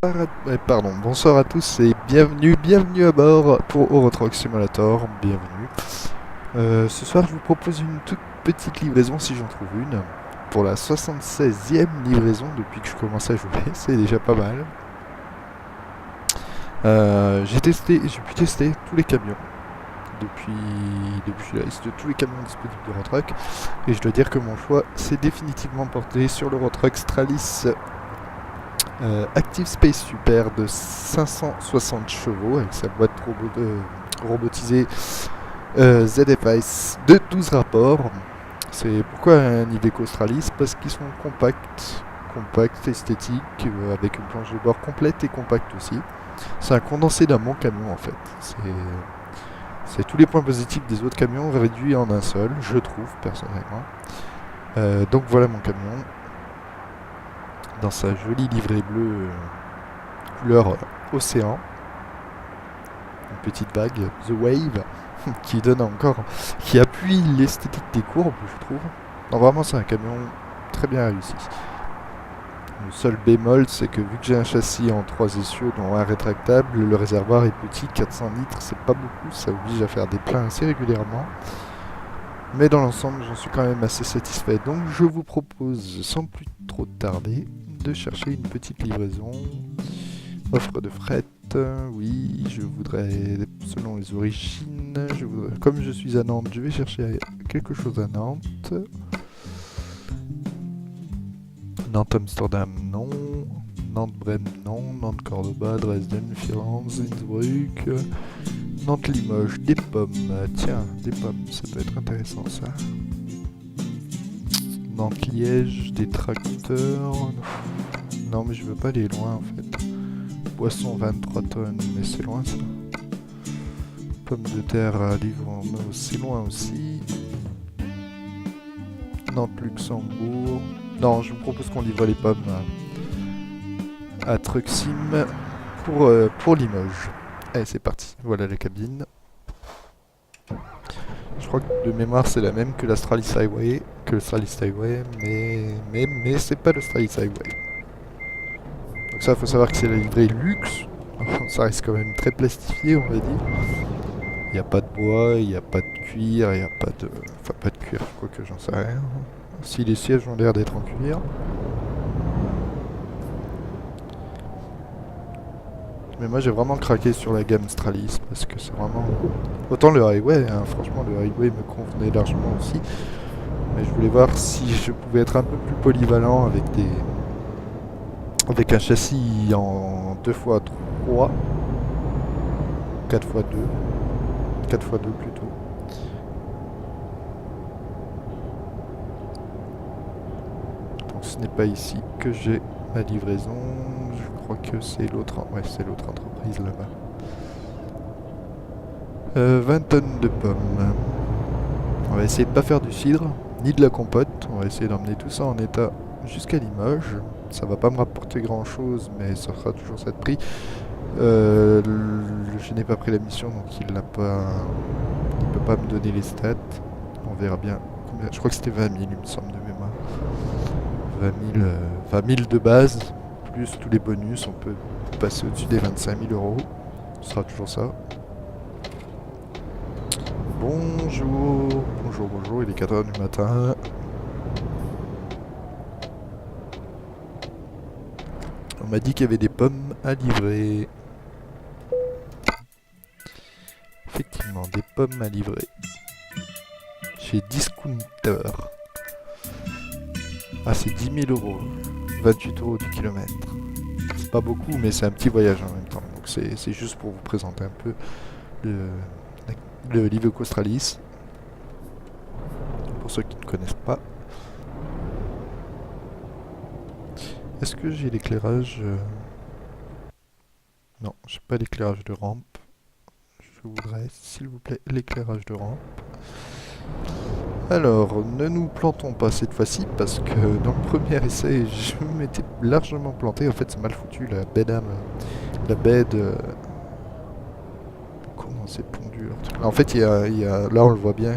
Bonsoir à tous et bienvenue à bord pour Euro Truck Simulator, bienvenue. Ce soir je vous propose une toute petite livraison si j'en trouve une, pour la 76e livraison depuis que je commence à jouer, c'est déjà pas mal. J'ai pu tester tous les camions depuis la liste de tous les camions disponibles d'Euro Truck, et je dois dire que mon choix s'est définitivement porté sur l'Euro Truck Stralis Active Space Super de 560 chevaux avec sa boîte robotisée ZFIS de 12 rapports. C'est pourquoi un Iveco Stralis, parce qu'ils sont compacts, esthétiques, avec une planche de bord complète et compacte aussi. C'est un condensé d'un bon camion en fait. C'est tous les points positifs des autres camions réduits en un seul, je trouve personnellement. Donc voilà mon camion dans sa jolie livrée bleue couleur océan, une petite vague, The Wave, qui appuie l'esthétique des courbes, je trouve. Non, vraiment c'est un camion très bien réussi. Le seul bémol, c'est que vu que j'ai un châssis en 3 essieux dont un rétractable, le réservoir est petit, 400 litres, c'est pas beaucoup, ça oblige à faire des pleins assez régulièrement. Mais dans l'ensemble, j'en suis quand même assez satisfait. Donc je vous propose, sans plus trop tarder, de chercher une petite livraison. Offre de fret, oui, je voudrais, selon les origines, comme je suis à Nantes, je vais chercher quelque chose à Nantes. Nantes-Amsterdam, non. Nantes-Brême, non. Nantes-Cordoba, Dresden, Firenze, Innsbruck. Nantes-Limoges, des pommes. Tiens, des pommes, ça peut être intéressant ça. Nantes-Liège, des tracteurs. Non, mais je veux pas aller loin en fait. Poisson 23 tonnes, mais c'est loin ça. Pommes de terre à Livorno, c'est loin aussi. Nantes-Luxembourg. Non, je vous propose qu'on livre les pommes à Truxim pour Limoges. Allez, c'est parti. Voilà la cabine. Je crois que de mémoire c'est la même que l'Astralis Highway, mais c'est pas l'Astralis Highway. Donc ça, faut savoir que c'est la livrée luxe. Ça reste quand même très plastifié, on va dire. Il n'y a pas de bois, il n'y a pas de cuir, il n'y a pas de... Enfin, pas de cuir, je crois que j'en sais rien. Si les sièges ont l'air d'être en cuir. Mais moi j'ai vraiment craqué sur la gamme Stralis parce que c'est vraiment... Autant le Highway, hein, franchement le Highway me convenait largement aussi. Mais je voulais voir si je pouvais être un peu plus polyvalent avec un châssis en 2x3, 4x2, 4x2 plutôt. Donc ce n'est pas ici que j'ai ma livraison, je crois que c'est l'autre c'est l'autre entreprise là-bas. 20 tonnes de pommes. On va essayer de pas faire du cidre, ni de la compote, on va essayer d'emmener tout ça en état jusqu'à Limoges. Ça va pas me rapporter grand chose, mais ça sera toujours ça de prix. Je n'ai pas pris la mission, donc il peut pas me donner les stats. On verra bien. Je crois que c'était 20 000, il me semble de mémoire. 20 000 de base, plus tous les bonus, on peut passer au-dessus des 25 000 euros. Ce sera toujours ça. Bonjour, il est 4h du matin. On m'a dit qu'il y avait des pommes à livrer. Effectivement, des pommes à livrer. Chez Discounter. Ah, c'est 10 000 euros. 28 euros du kilomètre. C'est pas beaucoup, mais c'est un petit voyage en même temps. Donc c'est juste pour vous présenter un peu le l'Iveco Stralis. Pour ceux qui ne connaissent pas. Est-ce que j'ai l'éclairage Non, j'ai pas l'éclairage de rampe. Je voudrais, s'il vous plaît, l'éclairage de rampe. Alors, ne nous plantons pas cette fois-ci, parce que dans le premier essai, je m'étais largement planté. En fait, c'est mal foutu, la baie de... Comment c'est pondu leur truc. En fait, là, on le voit bien,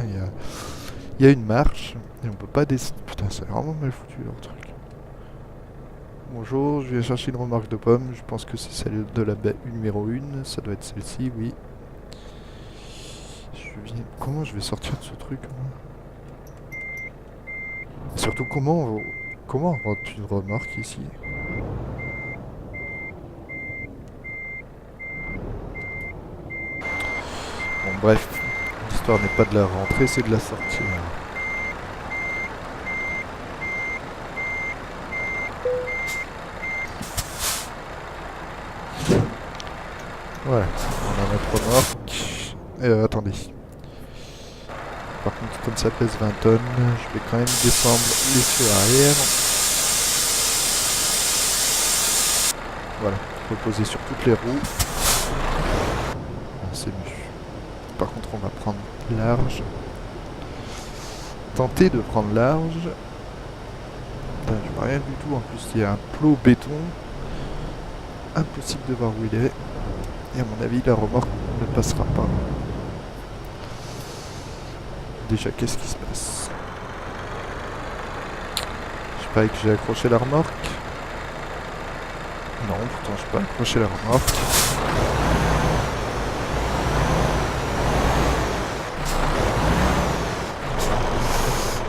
il y a une marche, et on peut pas descendre. Putain, c'est vraiment mal foutu leur truc. Bonjour, je viens chercher une remorque de pommes. Je pense que c'est celle de la baie numéro 1. Ça doit être celle-ci, oui. Comment je vais sortir de ce truc, moi? Surtout, comment on rentre une remorque ici? Bon, bref. L'histoire n'est pas de la rentrée, c'est de la sortir. Voilà, on a notre remorque. Attendez. Par contre, comme ça pèse 20 tonnes, je vais quand même descendre les feux arrière. Voilà, reposer sur toutes les roues. Ah, c'est mieux. Par contre, on va prendre large. Tenter de prendre large. Putain, je vois rien du tout. En plus, il y a un plot béton. Impossible de voir où il est. Et à mon avis, la remorque ne passera pas. Déjà, qu'est-ce qui se passe? Je parie que j'ai accroché la remorque. Non, pourtant, je peux accrocher la remorque.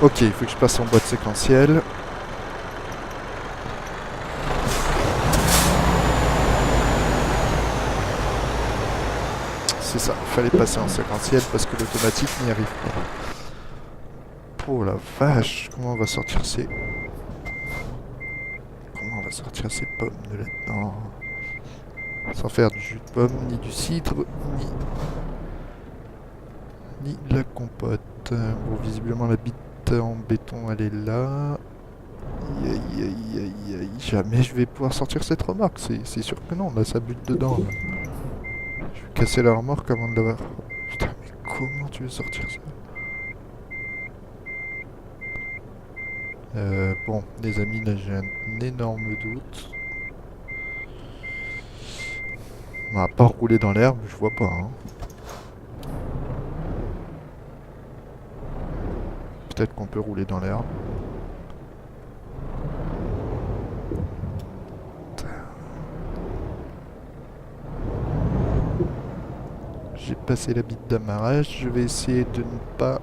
Ok, il faut que je passe en boîte séquentielle. C'est ça, il fallait passer en séquentiel parce que l'automatique n'y arrive pas. Oh la vache, comment on va sortir ces... Comment on va sortir ces pommes de là-dedans? Sans faire du jus de pomme, ni du cidre, ni de la compote. Bon, visiblement la bite en béton, elle est là. Aïe aïe aïe aïe aïe, jamais je vais pouvoir sortir cette remorque, c'est sûr que non, là ça bute dedans. Là. Je vais casser la remorque avant de l'avoir... Putain, mais comment tu veux sortir ça? Bon, les amis, là j'ai un énorme doute. On va pas rouler dans l'herbe, je vois pas. Hein. Peut-être qu'on peut rouler dans l'herbe. J'ai passé la bite d'amarrage, je vais essayer de ne pas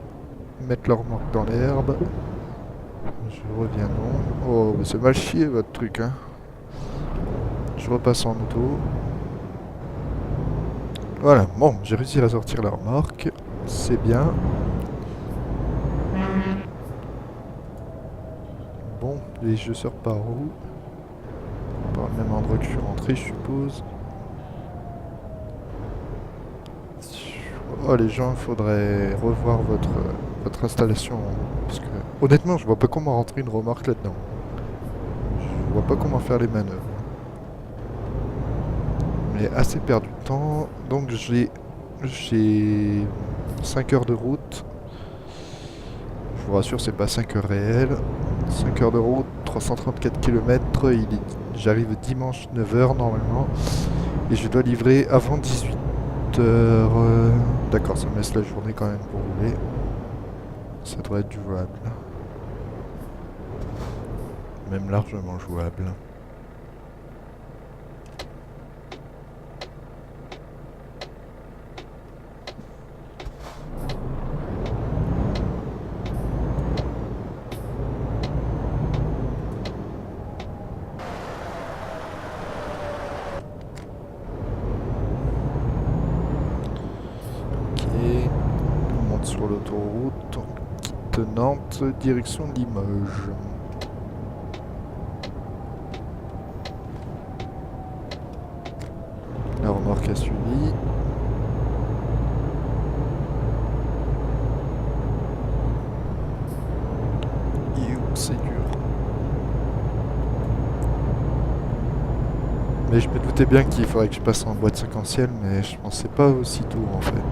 mettre la remorque dans l'herbe. Je reviens non. Oh, mais c'est mal chié votre truc, hein. Je repasse en auto. Voilà, bon, j'ai réussi à sortir la remorque. C'est bien. Bon, et je sors par où? Par le même endroit que je suis rentré, je suppose. Oh, les gens, faudrait revoir votre installation. Parce que, honnêtement, je vois pas comment rentrer une remorque là-dedans. Je vois pas comment faire les manœuvres. Mais assez perdu de temps. Donc, j'ai 5 heures de route. Je vous rassure, c'est pas 5 heures réelles. 5 heures de route, 334 km. J'arrive dimanche 9 heures normalement. Et je dois livrer avant 18 heures. D'accord, ça me laisse la journée quand même pour rouler. Ça doit être jouable. Même largement jouable. Sur l'autoroute, on quitte Nantes, direction Limoges. La remorque a suivi. C'est dur. Mais je me doutais bien qu'il faudrait que je passe en boîte séquentielle, mais je pensais pas aussitôt en fait.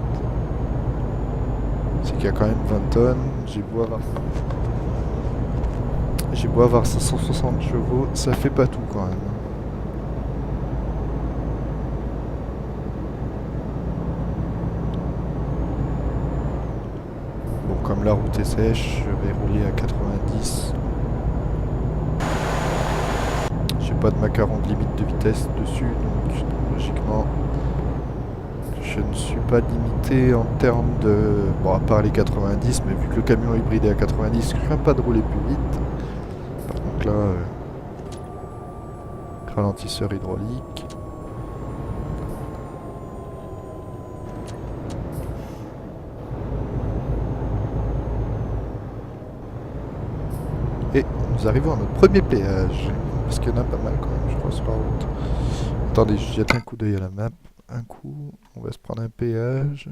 C'est qu'il y a quand même 20 tonnes, j'ai beau avoir 560 chevaux, ça fait pas tout quand même. Bon, comme la route est sèche, je vais rouler à 90. J'ai pas de macaron de limite de vitesse dessus, donc logiquement je ne suis pas limité en termes de... Bon, à part les 90, mais vu que le camion hybride est à 90, je ne crains pas de rouler plus vite. Par contre là, ralentisseur hydraulique. Et nous arrivons à notre premier péage. Parce qu'il y en a pas mal quand même, je crois, sur la route. Attendez, je jette un coup d'œil à la map. Un coup, on va se prendre un péage.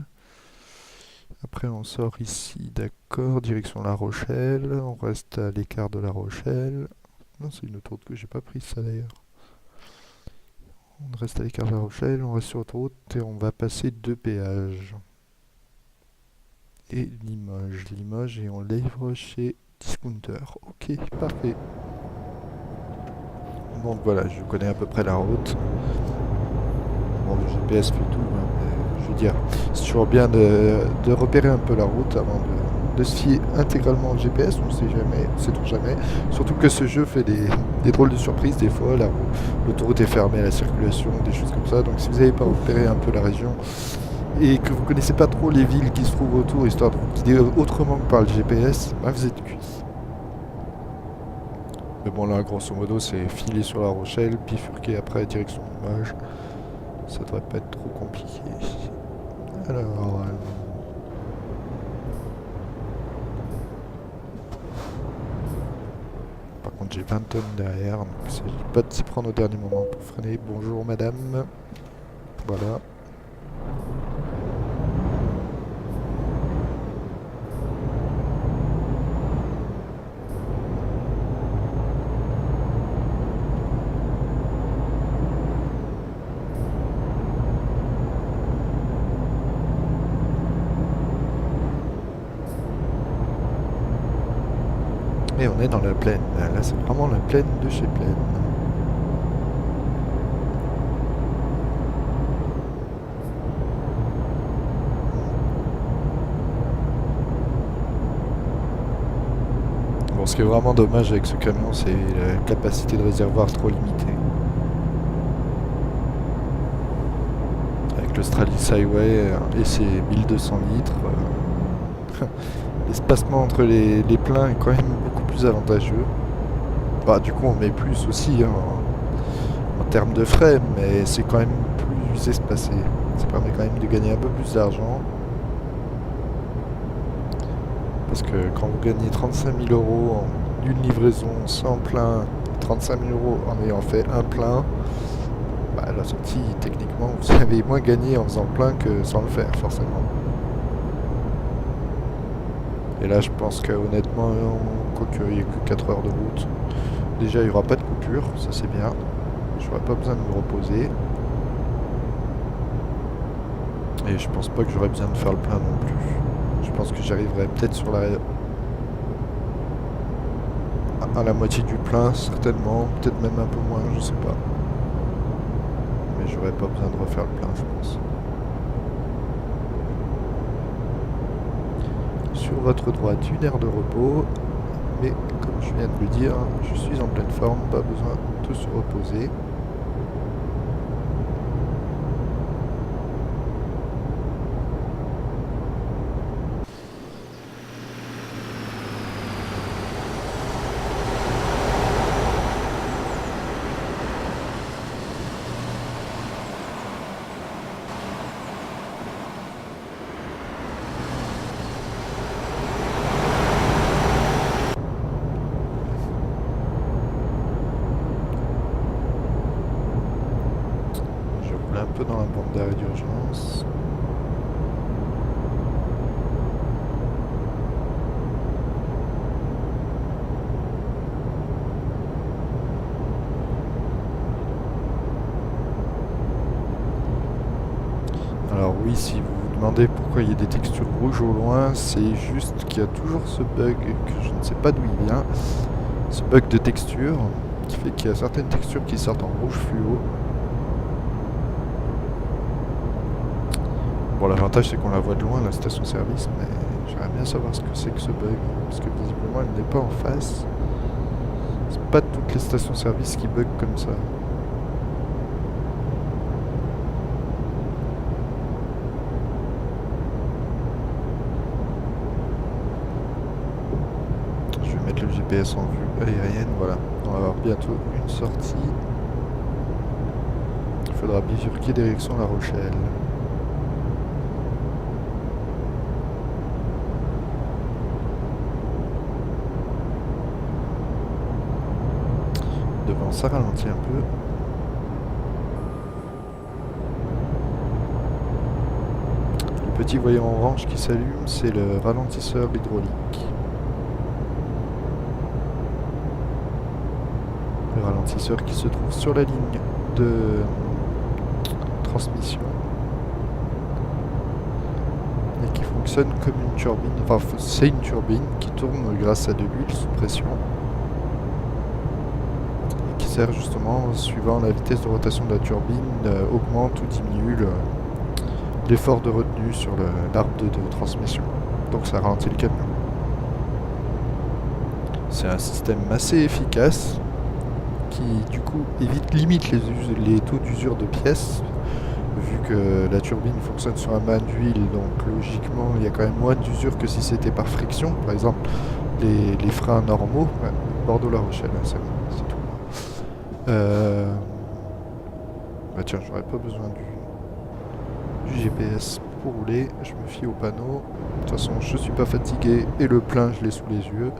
Après, on sort ici, d'accord, direction La Rochelle. On reste à l'écart de La Rochelle. Non, c'est une autoroute que j'ai pas prise, ça d'ailleurs. On reste à l'écart de La Rochelle, on reste sur l'autoroute et on va passer 2 péages. Et Limoges. Limoges et on livre chez Discounter. Ok, parfait. Donc voilà, je connais à peu près la route. Bon, le GPS fait tout, hein, mais je veux dire, c'est toujours bien de repérer un peu la route avant de se fier intégralement au GPS, on ne sait jamais, c'est tout jamais. Surtout que ce jeu fait des drôles de surprises des fois, l'autoroute est fermée à la circulation, des choses comme ça. Donc si vous n'avez pas repéré un peu la région et que vous connaissez pas trop les villes qui se trouvent autour, histoire de vous guider autrement que par le GPS, bah vous êtes cuit. Mais bon là, grosso modo, c'est filer sur La Rochelle, bifurquer après direction Limoges. Ça devrait pas être trop compliqué. Alors... par contre j'ai 20 tonnes derrière, donc il ne s'agit pas de s'y prendre au dernier moment pour freiner. Bonjour madame. Voilà. Et on est dans la plaine. Là, c'est vraiment la plaine de chez Plaine. Bon, ce qui est vraiment dommage avec ce camion, c'est la capacité de réservoir trop limitée. Avec le Stralis Highway et ses 1200 litres, l'espacement entre les pleins est quand même beaucoup plus avantageux. Bah, du coup, on met plus aussi hein, en termes de frais, mais c'est quand même plus espacé. Ça permet quand même de gagner un peu plus d'argent. Parce que quand vous gagnez 35 000 euros en une livraison sans plein, 35 000 euros en ayant fait un plein, bah, à la sortie, techniquement, vous avez moins gagné en faisant plein que sans le faire, forcément. Et là, je pense qu'honnêtement, quoique il n'y a que 4 heures de route, déjà il n'y aura pas de coupure, ça c'est bien. J'aurai pas besoin de me reposer. Et je pense pas que j'aurai besoin de faire le plein non plus. Je pense que j'arriverai peut-être sur à la moitié du plein, certainement, peut-être même un peu moins, je sais pas. Mais j'aurai pas besoin de refaire le plein, je pense. Sur votre droite, 1 heure de repos. Mais comme je viens de le dire, je suis en pleine forme, pas besoin de se reposer. Dans la bande d'arrêt d'urgence. Alors oui, si vous vous demandez pourquoi il y a des textures rouges au loin, c'est juste qu'il y a toujours ce bug que je ne sais pas d'où il vient. Ce bug de texture qui fait qu'il y a certaines textures qui sortent en rouge fluo. Bon, l'avantage c'est qu'on la voit de loin, la station-service, mais j'aimerais bien savoir ce que c'est que ce bug, parce que visiblement elle n'est pas en face. C'est pas toutes les stations-service qui bug comme ça. Je vais mettre le GPS en vue aérienne, voilà. On va avoir bientôt une sortie. Il faudra bifurquer direction La Rochelle. Devant, ça ralentit un peu. Le petit voyant orange qui s'allume, c'est le ralentisseur hydraulique. Le ralentisseur qui se trouve sur la ligne de transmission et qui fonctionne comme une turbine. Enfin, c'est une turbine qui tourne grâce à de l'huile sous pression et qui sert justement, suivant la vitesse de rotation de la turbine, augmente ou diminue l'effort de retenue sur l'arbre de transmission. Donc ça ralentit le camion. C'est un système assez efficace qui du coup limite les taux d'usure de pièces, vu que la turbine fonctionne sur un bain d'huile, donc logiquement il y a quand même moins d'usure que si c'était par friction. Par exemple les freins normaux, ouais, Bordeaux-La Rochelle, hein, c'est tout. Bah tiens, j'aurais pas besoin du GPS pour rouler, je me fie au panneau. De toute façon je suis pas fatigué et le plein je l'ai sous les yeux,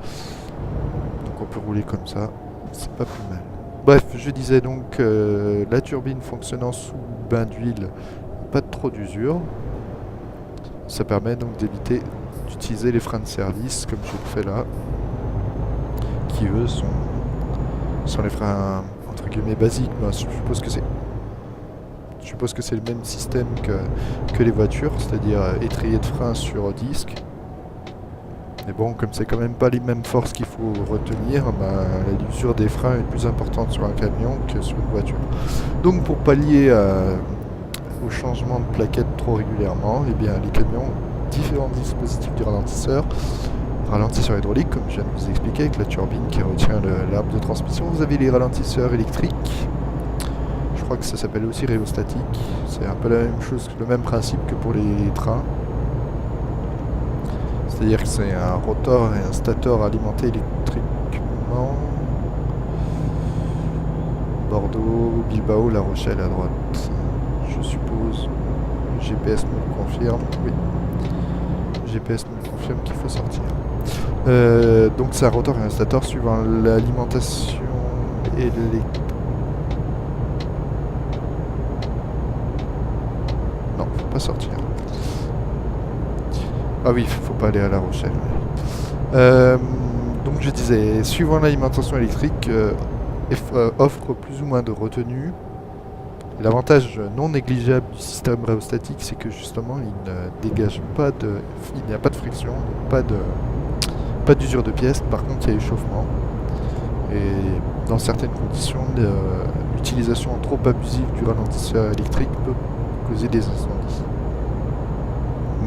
donc on peut rouler comme ça, c'est pas plus mal. Bref, je disais donc la turbine fonctionnant sous bain d'huile, pas trop d'usure. Ça permet donc d'éviter d'utiliser les freins de service comme je le fais là, qui eux sont les freins entre guillemets basiques. Ben, je suppose que c'est le même système que les voitures, c'est-à-dire étrier de frein sur disque. Mais bon, comme c'est quand même pas les mêmes forces qu'il faut retenir, l'usure des freins est plus importante sur un camion que sur une voiture. Donc pour pallier au changement de plaquettes trop régulièrement, eh bien, les camions ont différents dispositifs de ralentisseur. Ralentisseur hydraulique, comme je viens de vous expliquer, avec la turbine qui retient l'arbre de transmission. Vous avez les ralentisseurs électriques. Je crois que ça s'appelle aussi rhéostatique. C'est un peu la même chose, le même principe que pour les trains. C'est-à-dire que c'est un rotor et un stator alimentés électriquement. Bordeaux, Bilbao, La Rochelle à droite. Je suppose. Le GPS me le confirme. Oui. Le GPS me confirme qu'il faut sortir. Donc c'est un rotor et un stator suivant l'alimentation électrique. Non, faut pas sortir. Ah oui, faut pas aller à La Rochelle. Donc je disais, suivant l'alimentation électrique, offre plus ou moins de retenue. L'avantage non négligeable du système rhéostatique, c'est que justement il ne dégage pas il n'y a pas de friction, pas d'usure de pièces. Par contre, il y a échauffement. Et dans certaines conditions, l'utilisation trop abusive du ralentisseur électrique peut causer des incendies.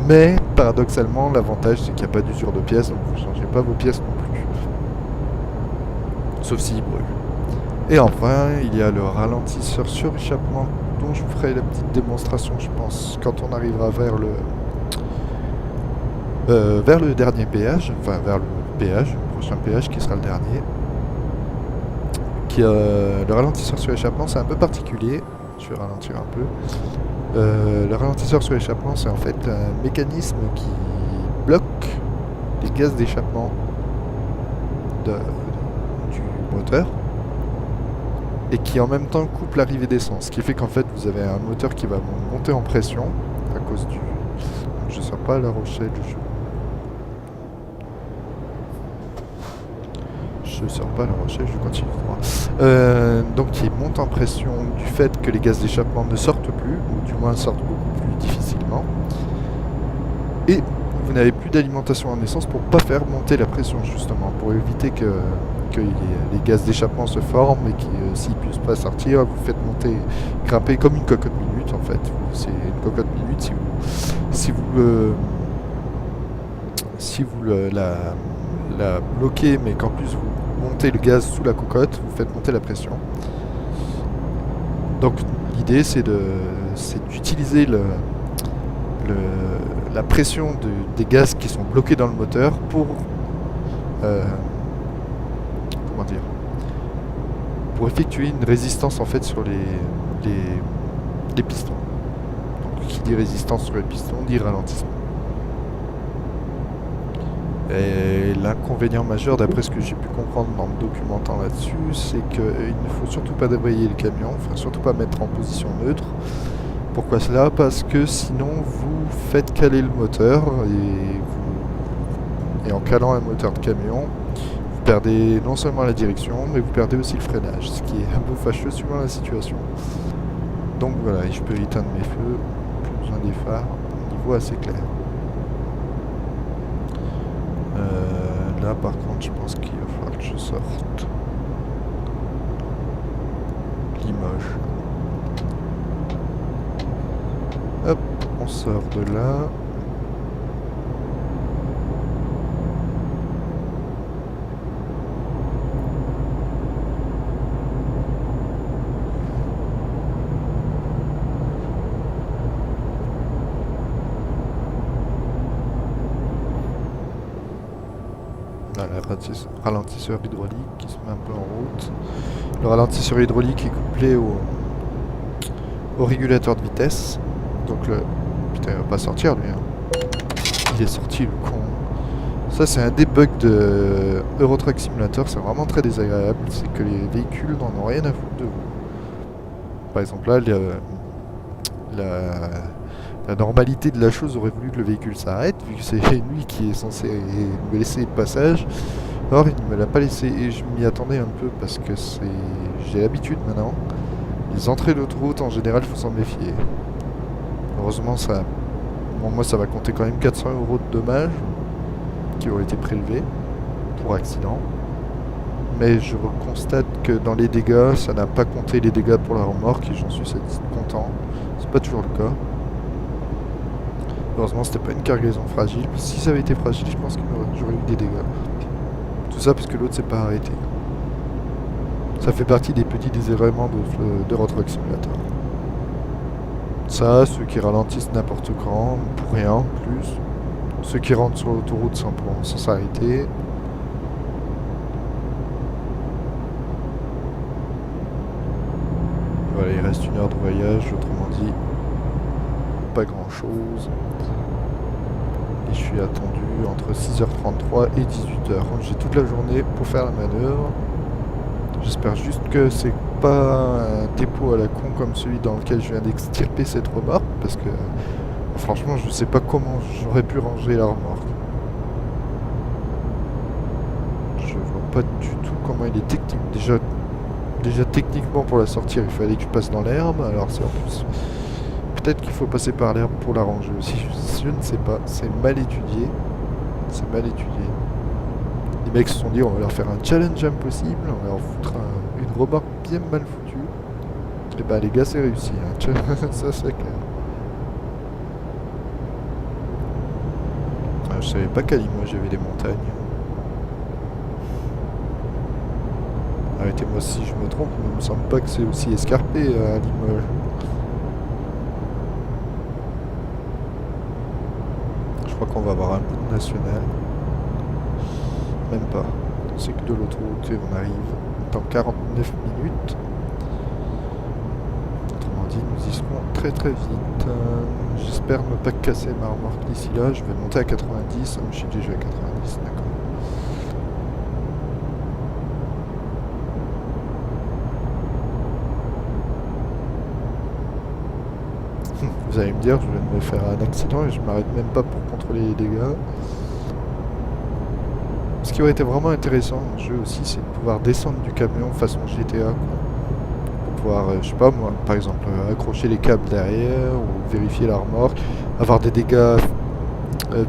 Mais paradoxalement, l'avantage c'est qu'il n'y a pas d'usure de pièces, donc vous ne changez pas vos pièces non plus. Sauf s'ils brûlent. Et enfin, il y a le ralentisseur sur échappement, dont je vous ferai la petite démonstration, je pense, quand on arrivera vers le dernier péage, enfin vers le péage, le prochain péage qui sera le dernier. Le ralentisseur sur échappement, c'est un peu particulier. Je vais ralentir un peu. Le ralentisseur sur échappement, c'est en fait un mécanisme qui bloque les gaz d'échappement du moteur et qui en même temps coupe l'arrivée d'essence. Ce qui fait qu'en fait vous avez un moteur qui va monter en pression à cause du... Je ne sors pas à La Rochelle, je sors pas à La Rochelle, je continue droit. Donc il monte en pression du fait que les gaz d'échappement ne sortent plus, ou du moins sortent beaucoup plus difficilement. Et vous n'avez plus d'alimentation en essence pour pas faire monter la pression justement, pour éviter que les gaz d'échappement se forment et qu'ils s'ils puissent pas sortir, vous faites monter, grimper comme une cocotte minute en fait. C'est une cocotte minute si vous la bloquez, mais qu'en plus vous monter le gaz sous la cocotte, vous faites monter la pression. Donc l'idée c'est d'utiliser la pression des gaz qui sont bloqués dans le moteur pour comment dire, pour effectuer une résistance en fait sur les pistons. Donc qui dit résistance sur les pistons dit ralentissement. Et l'inconvénient majeur, d'après ce que j'ai pu comprendre dans le documentant là-dessus, c'est qu'il ne faut surtout pas débrayer le camion, enfin surtout pas mettre en position neutre. Pourquoi cela? Parce que sinon vous faites caler le moteur et en calant un moteur de camion, vous perdez non seulement la direction, mais vous perdez aussi le freinage, ce qui est un peu fâcheux suivant la situation. Donc voilà, et je peux éteindre mes feux, plus besoin des phares, niveau assez clair. Là par contre je pense qu'il va falloir que je sorte Limoges. Hop, on sort de là. Ralentisseur hydraulique qui se met un peu en route. Le ralentisseur hydraulique est couplé au régulateur de vitesse. Donc le... Putain, il va pas sortir lui. Hein. Il est sorti le con. Ça c'est un des bugs de Euro Truck Simulator. C'est vraiment très désagréable. C'est que les véhicules n'en ont rien à foutre de vous. Par exemple là, la normalité de la chose aurait voulu que le véhicule s'arrête, vu que c'est lui qui est censé me laisser le passage. Or, il ne me l'a pas laissé et je m'y attendais un peu parce que j'ai l'habitude maintenant. Les entrées d'autoroute, en général, il faut s'en méfier. Heureusement, moi, ça va compter quand même 400 € de dommages qui ont été prélevés pour accident. Mais je constate que dans les dégâts, ça n'a pas compté les dégâts pour la remorque et j'en suis content. C'est pas toujours le cas. Heureusement, c'était pas une cargaison fragile. Si ça avait été fragile, je pense que j'aurais eu des dégâts. Tout ça parce que l'autre s'est pas arrêté. Ça fait partie des petits désagréments de Euro Truck Simulator. Ça, ceux qui ralentissent n'importe quand, pour rien en plus. Ceux qui rentrent sur l'autoroute sans s'arrêter. Voilà, il reste 1 heure de voyage, autrement dit, pas grand chose. Et je suis attendu entre 6h33 et 18h. J'ai toute la journée pour faire la manœuvre. J'espère juste que c'est pas un dépôt à la con comme celui dans lequel je viens d'extirper cette remorque, parce que franchement je sais pas comment j'aurais pu ranger la remorque. Je vois pas du tout comment il est technique. Déjà techniquement pour la sortir il fallait que je passe dans l'herbe, alors c'est en plus... Peut-être qu'il faut passer par l'herbe pour la ranger aussi, je ne sais pas, c'est mal étudié. C'est mal étudié. Les mecs se sont dit on va leur faire un challenge impossible, on va leur foutre une remorque bien mal foutue. Et bah les gars c'est réussi, hein. Ça c'est clair. Je savais pas qu'à Limoges il y avait des montagnes. Arrêtez-moi si je me trompe, mais il me semble pas que c'est aussi escarpé à Limoges. Je crois qu'on va avoir un bout de national. Même pas. C'est que de l'autoroute et on arrive dans 49 minutes. Autrement dit, nous y serons très très vite. J'espère ne pas casser ma remorque d'ici là. Je vais monter à 90. Je suis déjà à 90, d'accord. Vous allez me dire, je viens de me faire un accident et je m'arrête même pas pour contrôler les dégâts. Ce qui aurait été vraiment intéressant dans le jeu aussi, c'est de pouvoir descendre du camion façon GTA, quoi. Pour pouvoir, je sais pas moi, par exemple, accrocher les câbles derrière ou vérifier la remorque, avoir des dégâts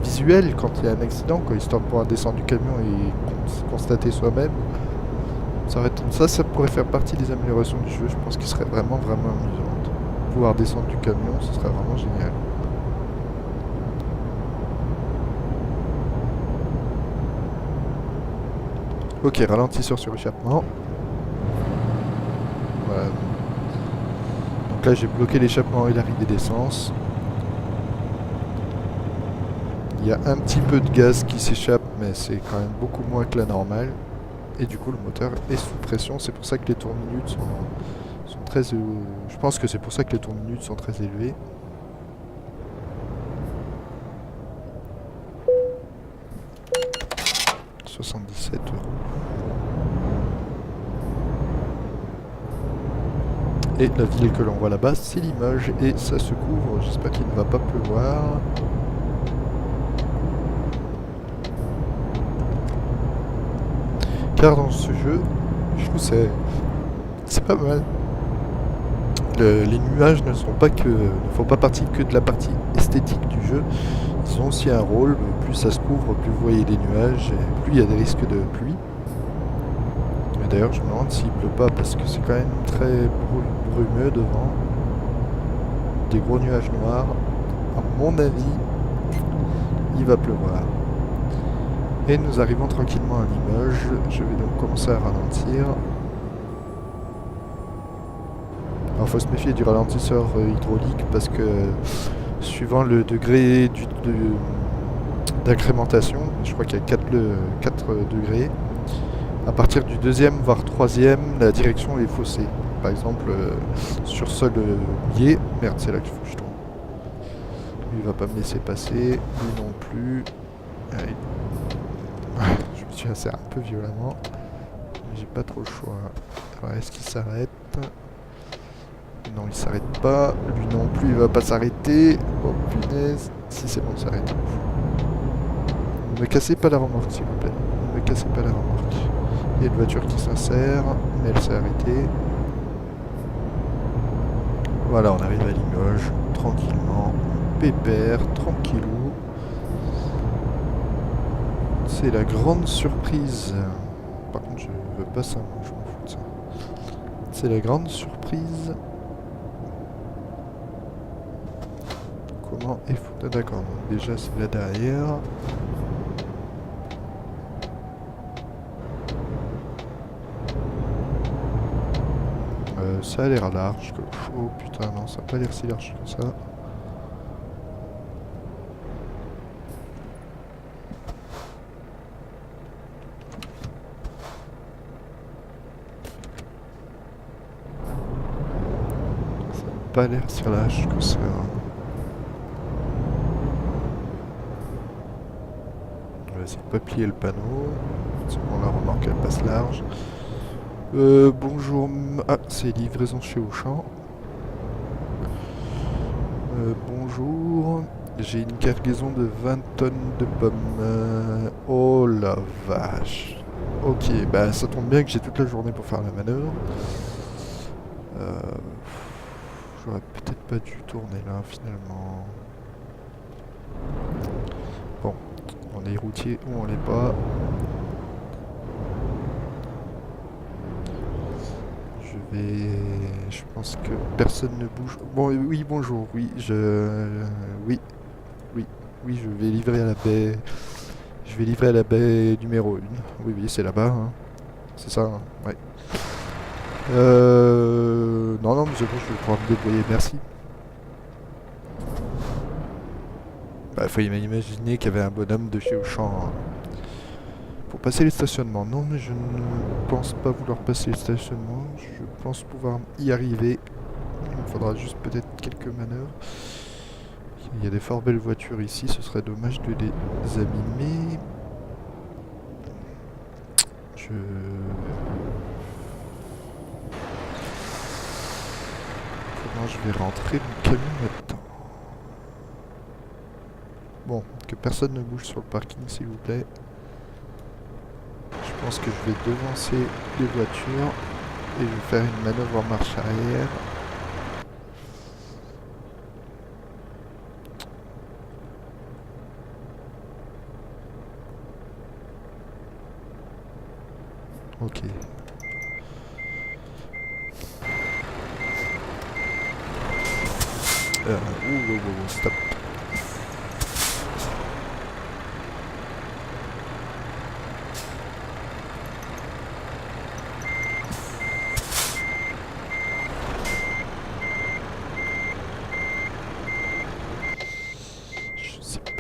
visuels quand il y a un accident, quoi, histoire de pouvoir descendre du camion et constater soi-même. Ça pourrait faire partie des améliorations du jeu, je pense qu'il serait vraiment amusant. Pouvoir descendre du camion, ce serait vraiment génial. Ok, ralentisseur sur échappement. Voilà. Donc là j'ai bloqué l'échappement et l'arrivée d'essence. Il y a un petit peu de gaz qui s'échappe, mais c'est quand même beaucoup moins que la normale. Et du coup le moteur est sous pression, c'est pour ça que les tours minutes sont très... je pense que c'est pour ça que les tours minutes sont très élevés. « 77 €. Et la ville que l'on voit là-bas, c'est Limoges, et ça se couvre, j'espère qu'il ne va pas pleuvoir. Car dans ce jeu, je trouve que c'est pas mal. Les nuages ne font pas partie que de la partie esthétique du jeu. Ils ont aussi un rôle. Plus ça se couvre, plus vous voyez des nuages, et plus il y a des risques de pluie. Mais d'ailleurs, je me demande s'il pleut pas parce que c'est quand même très brumeux devant. Des gros nuages noirs. À mon avis, il va pleuvoir. Et nous arrivons tranquillement à Limoges. Je vais donc commencer à ralentir. Alors faut se méfier du ralentisseur hydraulique parce que suivant le degré d'incrémentation, je crois qu'il y a 4 degrés, à partir du deuxième voire troisième, la direction est faussée. Par exemple, sur sol mouillé, merde c'est là qu'il faut que je tourne. Lui il va pas me laisser passer, lui non plus. Allez. Je me suis assez un peu violemment, mais j'ai pas trop le choix. Alors est-ce qu'il s'arrête ? Non, il s'arrête pas. Lui non plus, il va pas s'arrêter. Oh punaise. Si c'est bon, il s'arrête. Ne me cassez pas la remorque, s'il vous plaît. Ne me cassez pas la remorque. Il y a une voiture qui s'insère, mais elle s'est arrêtée. Voilà, on arrive à Limoges, tranquillement. Pépère, tranquillou. C'est la grande surprise. Par contre, je veux pas ça, moi, je m'en fous de ça. C'est la grande surprise. Comment est foutu? D'accord, donc déjà c'est là derrière. Ça a l'air large. Oh putain, non, ça n'a pas l'air si large que ça. Ça n'a pas l'air si large que ça. On va essayer de pas plier le panneau. C'est bon, la remorque elle passe large. Bonjour. Ah, c'est livraison chez Auchan. Bonjour. J'ai une cargaison de 20 tonnes de pommes. Oh la vache. Ok, bah ça tombe bien que j'ai toute la journée pour faire la manœuvre. J'aurais peut-être pas dû tourner là finalement. Bon, on est routier ou on l'est pas. Je pense que personne ne bouge. Bon, oui, bonjour, oui, oui, je vais livrer à la baie. Je vais livrer à la baie numéro 1. Oui, c'est là-bas, hein. C'est ça, hein. Ouais. Non, mais c'est bon, je vais pouvoir me débrouiller, merci. Bah, faut imaginer qu'il y avait un bonhomme de chez Auchan, hein. Pour passer les stationnements. Non, mais je ne pense pas vouloir passer les stationnements. Je pense pouvoir y arriver. Il me faudra juste peut-être quelques manœuvres. Il y a des fort belles voitures ici. Ce serait dommage de les abîmer. Comment je vais rentrer mon camion là-dedans? Bon, que personne ne bouge sur le parking, s'il vous plaît. Je pense que je vais devancer les voitures et je vais faire une manœuvre en marche arrière. Ok. Stop.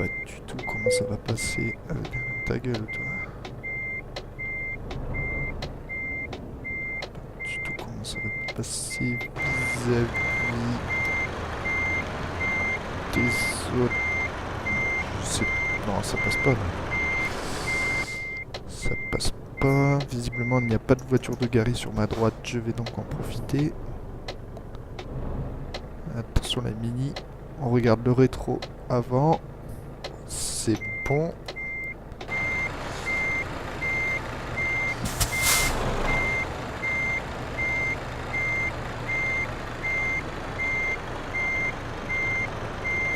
pas du tout comment ça va passer avec ta gueule, toi. Pas du tout comment ça va passer vis-à-vis des autres. Je sais. Non, ça passe pas là. Ça passe pas. Visiblement, il n'y a pas de voiture de garée sur ma droite. Je vais donc en profiter. Attention la mini. On regarde le rétro avant. C'est bon.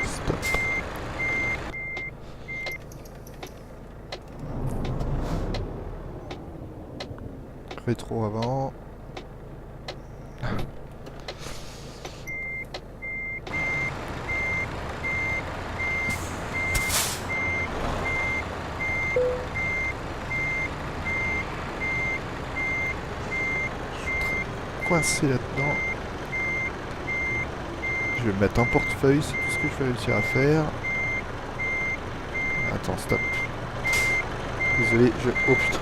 Stop. Rétro avant. Coincé là-dedans. Je vais me mettre un portefeuille, c'est tout ce que je vais réussir à faire. Attends, stop. Désolé, je... Oh putain.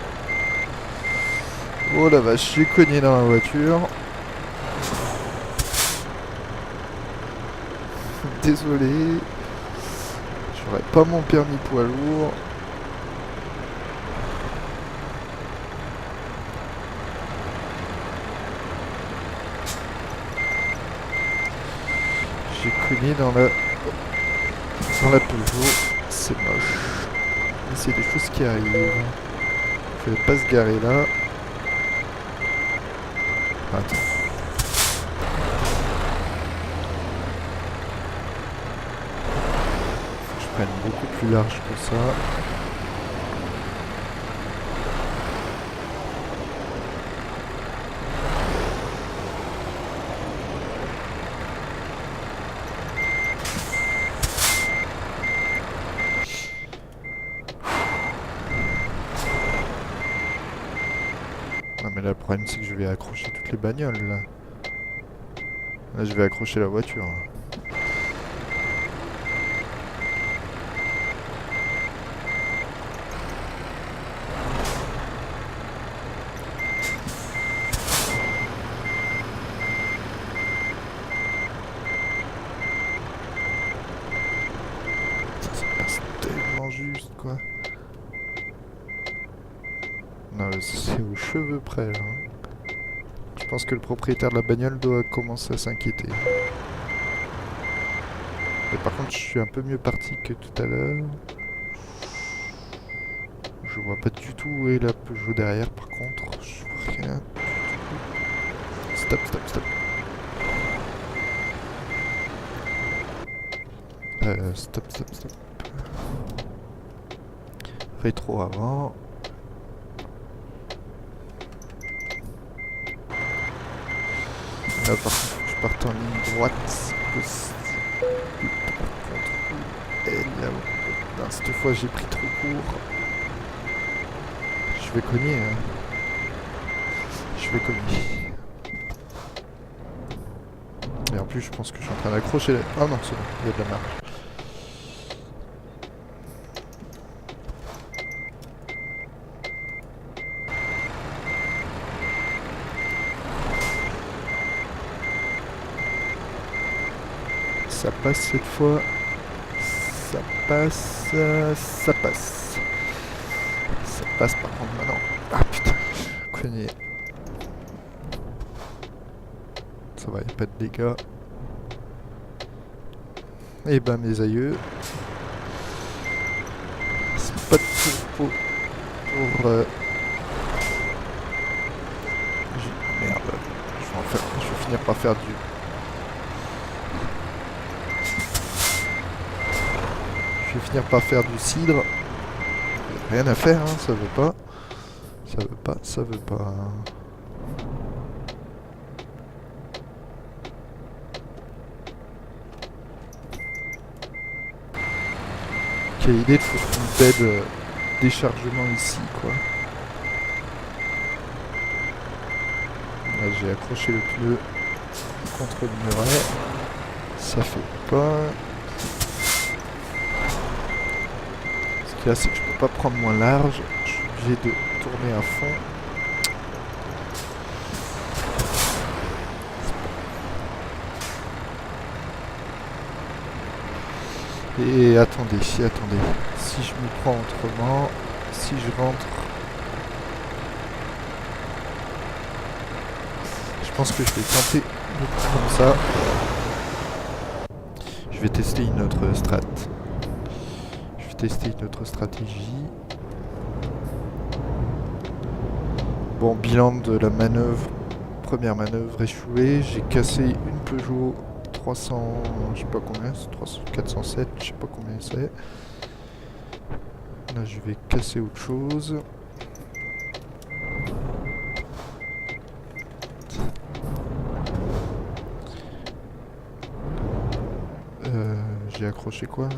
Oh la vache, j'ai cogné dans la voiture. Désolé. J'aurais pas mon permis poids lourd. J'ai cogné dans la Peugeot. C'est moche. Mais c'est des choses qui arrivent. Il fallait pas se garer là. Attends. Faut que je prenne beaucoup plus large que ça. Ouais, mais là, le problème, c'est que je vais accrocher toutes les bagnoles, là. Là, je vais accrocher la voiture. Ça passe tellement juste, quoi. Non, c'est aux cheveux près, là. Je pense que le propriétaire de la bagnole doit commencer à s'inquiéter. Mais par contre, je suis un peu mieux parti que tout à l'heure. Je vois pas du tout où est la Peugeot derrière, par contre. Je vois rien. Stop, stop, stop. Stop, stop, stop. Rétro avant. Là, par contre, faut que je parte en ligne droite, si possible. Par contre, et là, non, cette fois, j'ai pris trop court. Je vais cogner, hein. Je vais cogner. Et en plus, je pense que je suis en train d'accrocher la... Ah non, c'est bon, il y a de la marge. Ça passe cette fois. Ça passe. Ça passe. Ça passe par contre maintenant. Ah putain, je connais. Ça va, y a pas de dégâts. Et ben mes aïeux. C'est pas de pour... Merde. Je vais finir par faire du... Je vais finir par faire du cidre. Rien à faire, hein, ça veut pas. Ça veut pas, ça veut pas. Quelle idée de foutre une belle déchargement ici, quoi. Là, j'ai accroché le pneu contre le muret. Ça fait pas. qu'il y a, c'est que je peux pas prendre moins large. Je suis obligé de tourner à fond. Et attendez. Si je me prends autrement, si je rentre... Je pense que je vais tenter de prendre comme ça. Je vais tester une autre strat. Je vais tester une autre stratégie. Bon, bilan de la manœuvre. Première manœuvre échouée. J'ai cassé une Peugeot 300... Je sais pas combien, c'est 407, je sais pas combien c'est. Là, je vais casser autre chose. J'ai accroché quoi là?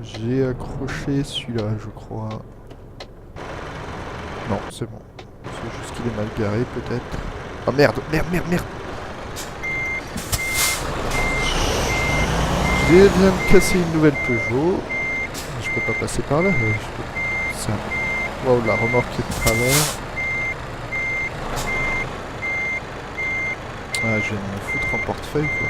J'ai accroché celui-là, je crois. Non, c'est bon. C'est juste qu'il est mal garé, peut-être. Ah merde. Je viens de casser une nouvelle Peugeot. Je peux pas passer par là. Ça. Waouh, la remorque est de travers. Ah, je vais me foutre en portefeuille, quoi.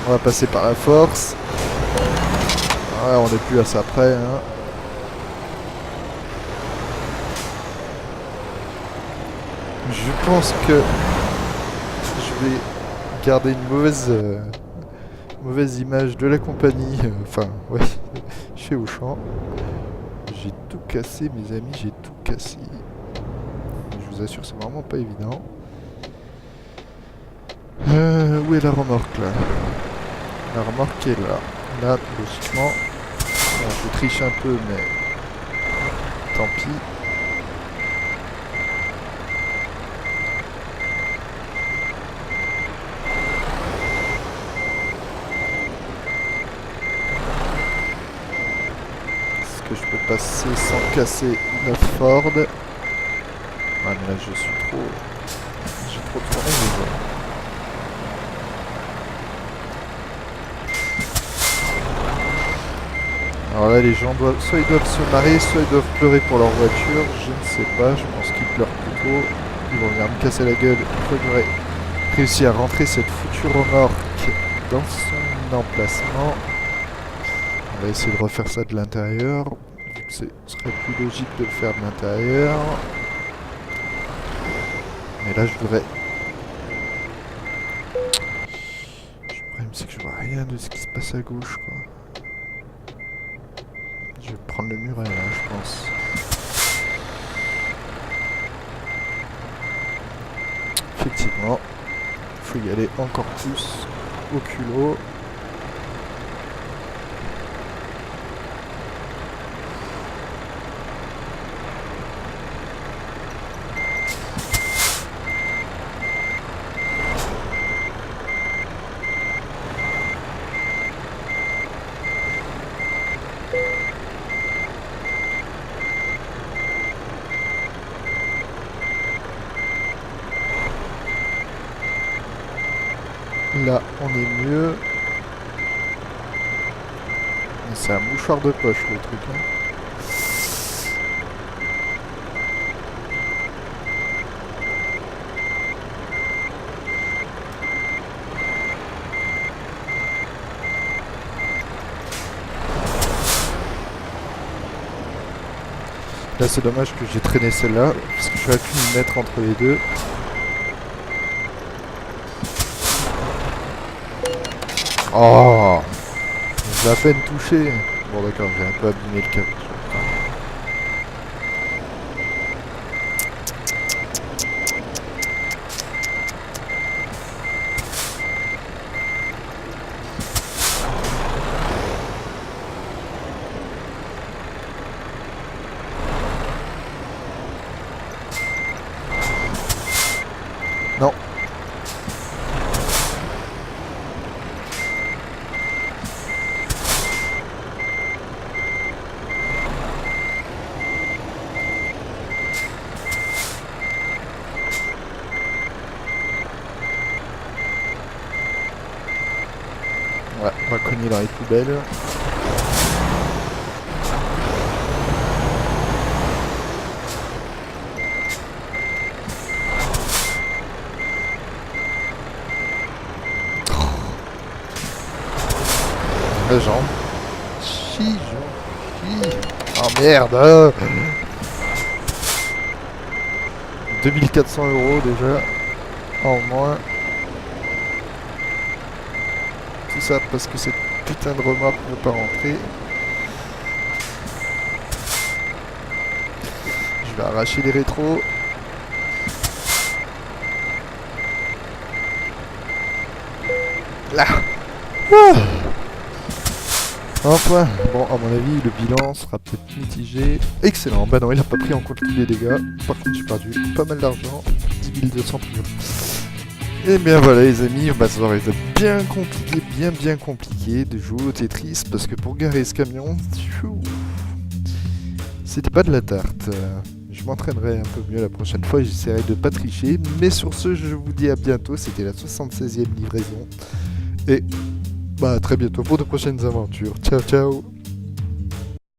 On va passer par la force. Ouais, on n'est plus à ça près, hein. Je pense que je vais garder une mauvaise image de la compagnie. Enfin, ouais, chez Auchan. J'ai tout cassé, mes amis, j'ai tout cassé. Je vous assure, c'est vraiment pas évident. Où est la remorque, là? La remorque est là. Là, logiquement, bon, je triche un peu, mais tant pis. Est-ce que je peux passer sans casser la Ford? Ah, mais là, j'ai trop tourné déjà. Alors là, les gens soit ils doivent se marrer, soit ils doivent pleurer pour leur voiture. Je ne sais pas, je pense qu'ils pleurent plutôt. Ils vont venir me casser la gueule une fois que j'aurai réussi à rentrer cette foutue remorque dans son emplacement. On va essayer de refaire ça de l'intérieur, vu que ce serait plus logique de le faire de l'intérieur. Mais là, je voudrais... Le problème, c'est que je vois rien de ce qui se passe à gauche, quoi. Je vais prendre le muret là, je pense. Effectivement, il faut y aller encore plus au culot. Là, on est mieux. C'est un mouchoir de poche le truc. Hein. Là, c'est dommage que j'ai traîné celle-là, parce que j'aurais pu me mettre entre les deux. Oh, je l'ai à peine touché. Bon d'accord, j'ai un peu abîmé le câble. Non. Ouais, on va cogner dans les poubelles. La jambe. Chi. Oh merde. 2400 € déjà. En moins. Tout ça parce que cette putain de remorque ne veut pas rentrer. Je vais arracher les rétros. Là. Un point. Bon, à mon avis, le bilan sera peut-être mitigé. Excellent. Bah non, il a pas pris en compte tous les dégâts. Par contre, j'ai perdu pas mal d'argent. 10 200 millions. Et bien voilà les amis, bah, ça va être bien compliqué, bien compliqué de jouer au Tetris parce que pour garer ce camion, c'était pas de la tarte. Je m'entraînerai un peu mieux la prochaine fois et j'essaierai de pas tricher. Mais sur ce, je vous dis à bientôt. C'était la 76e livraison. Et bah à très bientôt pour de prochaines aventures. Ciao ciao.